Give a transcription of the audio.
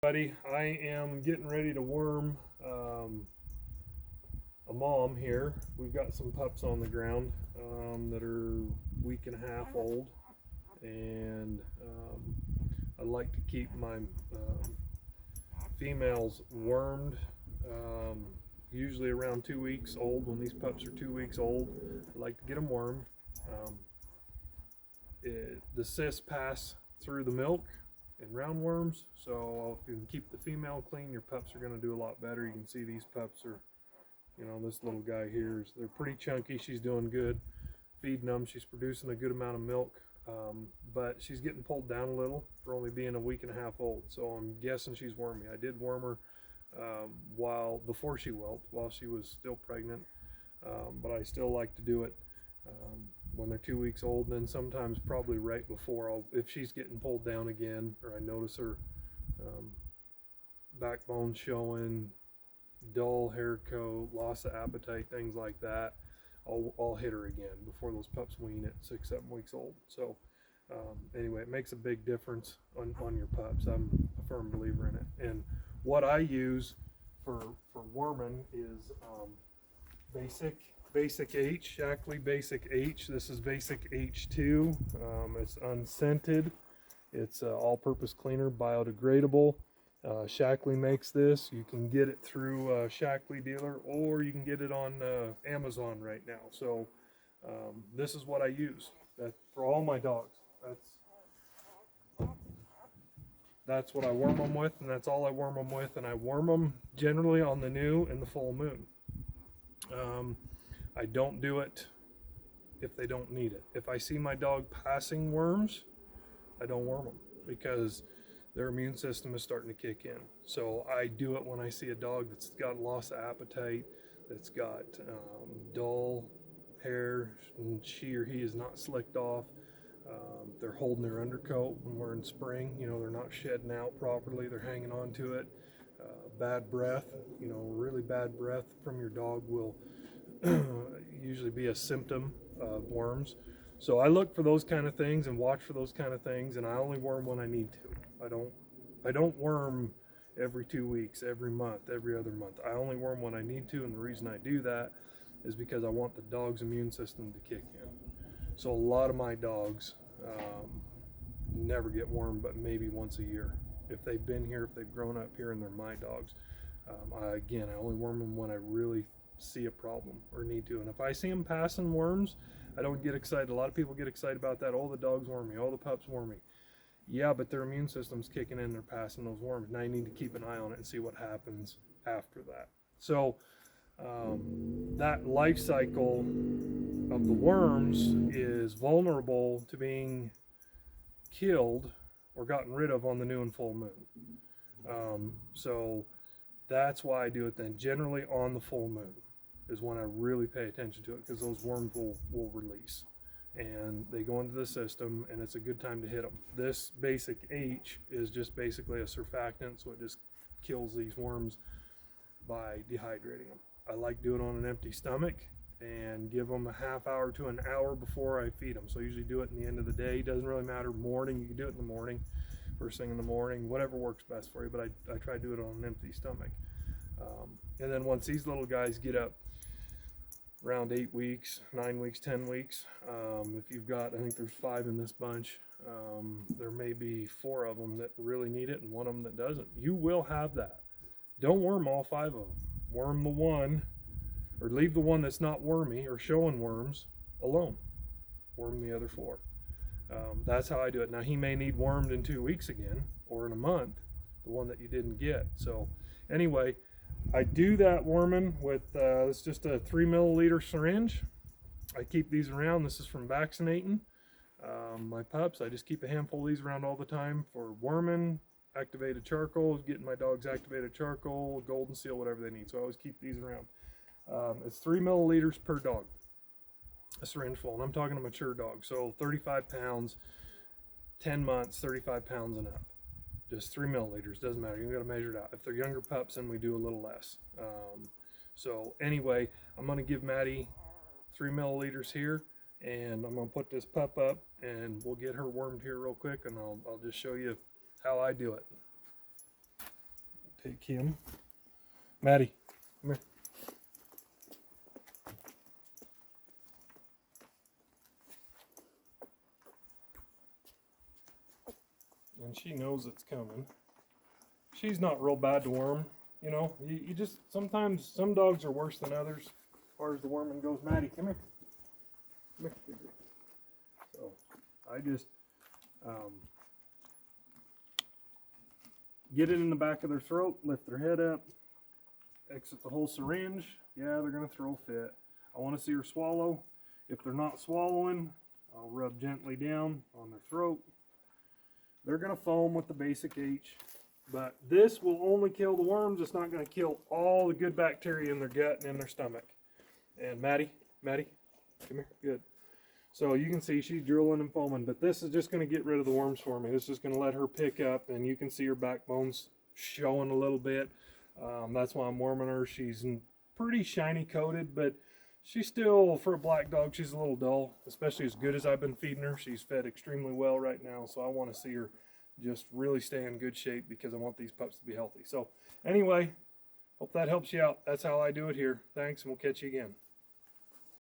Buddy, I am getting ready to worm a mom here. We've got some pups on the ground that are week and a half old, and I like to keep my females wormed, usually around 2 weeks old. When these pups are 2 weeks old, I like to get them wormed. Um, the cysts pass through the milk and roundworms, so if you can keep the female clean, your pups are going to do a lot better. You can see these pups are, this little guy here they're pretty chunky. She's doing good feeding them. She's producing a good amount of milk, but she's getting pulled down a little for only being a week and a half old, so I'm guessing she's wormy. I did worm her before she whelped, while she was still pregnant, but I still like to do it when they're 2 weeks old, and then sometimes probably right before, if she's getting pulled down again, or I notice her backbone showing, dull hair coat, loss of appetite, things like that, I'll hit her again before those pups wean at 6-7 weeks old. So anyway, it makes a big difference on your pups. I'm a firm believer in it. And what I use for worming is Basic H, Shaklee Basic H. This is Basic H2. It's unscented. It's all-purpose cleaner, biodegradable. Shaklee makes this. You can get it through a Shaklee dealer, or you can get it on Amazon right now. So this is what I use for all my dogs. That's what I worm them with, and that's all I worm them with. And I worm them generally on the new and the full moon. I don't do it if they don't need it. If I see my dog passing worms, I don't worm them, because their immune system is starting to kick in. So I do it when I see a dog that's got loss of appetite, that's got dull hair, and she or he is not slicked off. They're holding their undercoat when we're in spring. They're not shedding out properly. They're hanging on to it. Bad breath, really bad breath from your dog will usually be a symptom of worms. So I look for those kind of things and watch for those kind of things, and I only worm when I need to. I don't worm every 2 weeks, every month, every other month. I only worm when I need to, and the reason I do that is because I want the dog's immune system to kick in. So a lot of my dogs never get wormed, but maybe once a year. If they've been here, if they've grown up here and they're my dogs. I only worm them when I really see a problem or need to. And if I see them passing worms, I don't get excited. A lot of people get excited about that. Oh, the dog's worm me. Oh, the pup's worm me. Yeah, but their immune system's kicking in. They're passing those worms. Now you need to keep an eye on it and see what happens after that. So that life cycle of the worms is vulnerable to being killed or gotten rid of on the new and full moon. So that's why I do it then. Generally on the full moon is when I really pay attention to it, because those worms will release and they go into the system, and it's a good time to hit them. This Basic H is just basically a surfactant, so it just kills these worms by dehydrating them. I like doing it on an empty stomach and give them a half hour to an hour before I feed them. So I usually do it in the end of the day. Doesn't really matter, morning, you can do it in the morning, first thing in the morning, whatever works best for you, but I try to do it on an empty stomach. And then once these little guys get up around 8 weeks, 9 weeks, 10 weeks, if you've got, I think there's 5 in this bunch, there may be 4 of them that really need it and 1 of them that doesn't. You will have that. Don't worm all 5 of them. Worm the one, or leave the one that's not wormy or showing worms alone. Worm the other 4. That's how I do it. Now he may need wormed in 2 weeks again, or in a month, the one that you didn't get. So anyway, I do that worming with, it's just a 3 milliliter syringe. I keep these around. This is from vaccinating my pups. I just keep a handful of these around all the time for worming, activated charcoal, getting my dogs activated charcoal, golden seal, whatever they need. So I always keep these around. It's 3 milliliters per dog, a syringe full, and I'm talking a mature dog. So 35 pounds, 10 months, 35 pounds and up. Just 3 milliliters, doesn't matter. You got to measure it out. If they're younger pups, then we do a little less. So anyway, I'm going to give Maddie 3 milliliters here, and I'm going to put this pup up, and we'll get her wormed here real quick, and I'll just show you how I do it. take him. Maddie, come here. And she knows it's coming. She's not real bad to worm. You know, you just, sometimes some dogs are worse than others as far as the worming goes. Maddie, come here. Come here. So I just get it in the back of their throat, lift their head up, exit the whole syringe. Yeah, they're going to throw a fit. I want to see her swallow. If they're not swallowing, I'll rub gently down on their throat. They're going to foam with the basic H, but this will only kill the worms. It's not going to kill all the good bacteria in their gut and in their stomach. And Maddie, come here. Good. So you can see she's drooling and foaming, but this is just going to get rid of the worms for me. This is going to let her pick up, and you can see her backbone's showing a little bit. That's why I'm worming her. She's pretty shiny coated, but she's still, for a black dog, she's a little dull, especially as good as I've been feeding her. She's fed extremely well right now, so I want to see her just really stay in good shape because I want these pups to be healthy. So anyway, hope that helps you out. That's how I do it here. Thanks, and we'll catch you again.